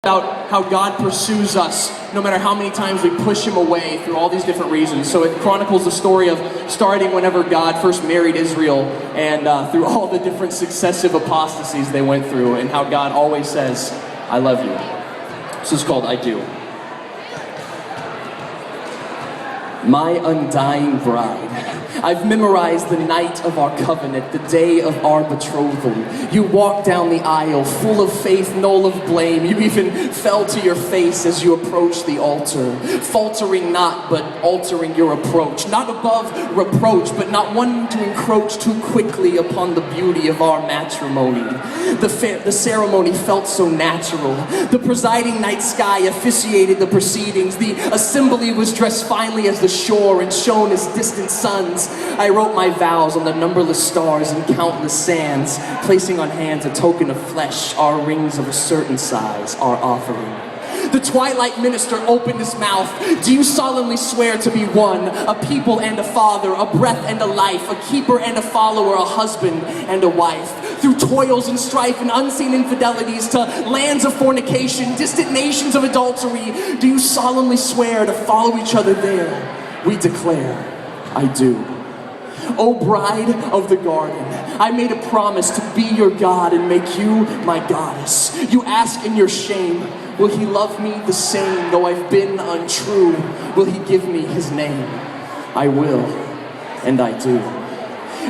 about how God pursues us no matter how many times we push him away through all these different reasons. So it chronicles the story of starting whenever God first married Israel and through all the different successive apostasies they went through and how God always says, I love you. This is called I Do. My undying bride, I've memorized the night of our covenant, the day of our betrothal. You walked down the aisle, full of faith, null of blame. You even fell to your face as you approached the altar, faltering not, but altering your approach. Not above reproach, but not wanting to encroach too quickly upon the beauty of our matrimony. The ceremony felt so natural. The presiding night sky officiated the proceedings. The assembly was dressed finely as the shore and shone as distant suns. I wrote my vows on the numberless stars and countless sands, placing on hands a token of flesh, our rings of a certain size, our offering. The twilight minister opened his mouth. Do you solemnly swear to be one, a people and a father, a breath and a life, a keeper and a follower, a husband and a wife? Through toils and strife and unseen infidelities to lands of fornication, distant nations of adultery, do you solemnly swear to follow each other there? We declare, I do. O bride of the garden, I made a promise to be your God and make you my goddess. You ask in your shame, will he love me the same though I've been untrue? Will he give me his name? I will, and I do.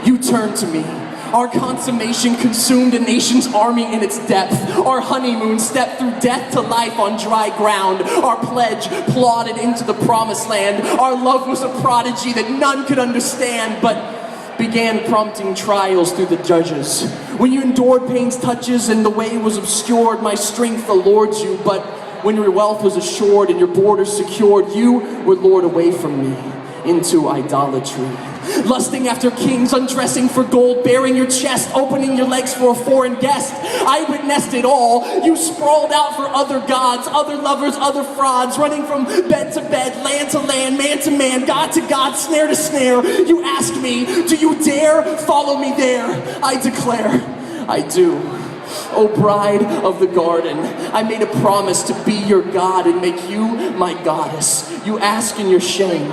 You turn to me. Our consummation consumed a nation's army in its depth. Our honeymoon stepped through death to life on dry ground. Our pledge plodded into the promised land. Our love was a prodigy that none could understand, but began prompting trials through the judges. When you endured pain's touches and the way was obscured, my strength allured you, but when your wealth was assured and your borders secured, you were lured away from me into idolatry. Lusting after kings, undressing for gold, baring your chest, opening your legs for a foreign guest. I witnessed it all. You sprawled out for other gods, other lovers, other frauds, running from bed to bed, land to land, man to man, God to God, snare to snare. You ask me, do you dare follow me there? I declare, I do. O bride of the garden, I made a promise to be your God and make you my goddess. You ask in your shame,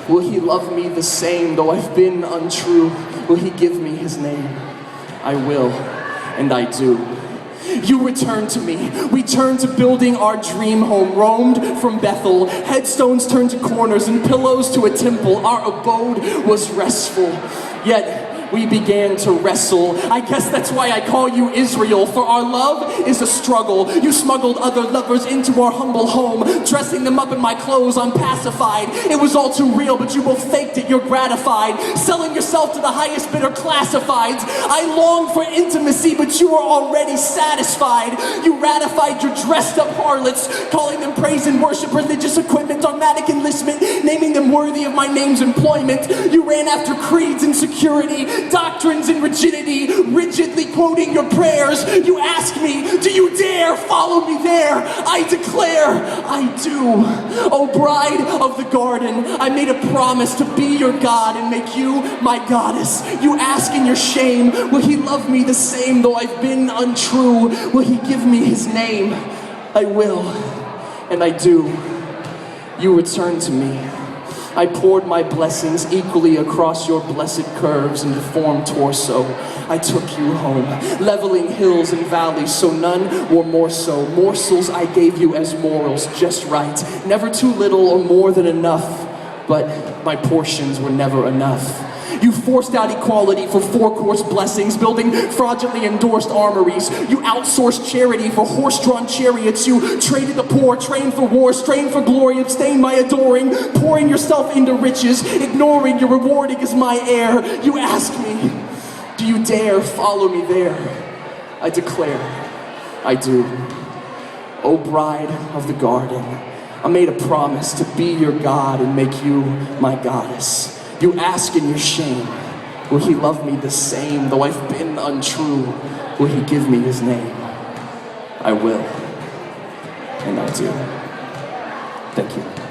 will he love me the same though I've been untrue? Will he give me his name? I will, and I do. You return to me. We turn to building our dream home, roamed from Bethel. Headstones turned to corners and pillows to a temple. Our abode was restful, yet we began to wrestle. I guess that's why I call you Israel, for our love is a struggle. You smuggled other lovers into our humble home, dressing them up in my clothes, unpacified. It was all too real, but you both faked it, you're gratified. Selling yourself to the highest bidder classifieds. I longed for intimacy, but you were already satisfied. You ratified your dressed up harlots, calling them praise and worship, religious equipment, dogmatic enlistment, naming them worthy of my name's employment. You ran after creeds and security, doctrines and rigidity, rigidly quoting your prayers. You ask me, do you dare follow me there? I declare, I do. O bride of the garden, I made a promise to be your God and make you my goddess. You ask in your shame, will he love me the same though I've been untrue? Will he give me his name? I will, and I do. You return to me. I poured my blessings equally across your blessed curves and deformed torso. I took you home, leveling hills and valleys so none were more so. Morsels I gave you as morals, just right. Never too little or more than enough, but my portions were never enough. You forced out equality for four-course blessings, building fraudulently endorsed armories. You outsourced charity for horse-drawn chariots. You traded the poor, trained for war, strained for glory, abstained by adoring, pouring yourself into riches, ignoring your rewarding as my heir. You ask me, do you dare follow me there? I declare, I do. O bride of the garden, I made a promise to be your God and make you my goddess. You ask in your shame, will he love me the same though I've been untrue? Will he give me his name? I will, and I do. Thank you.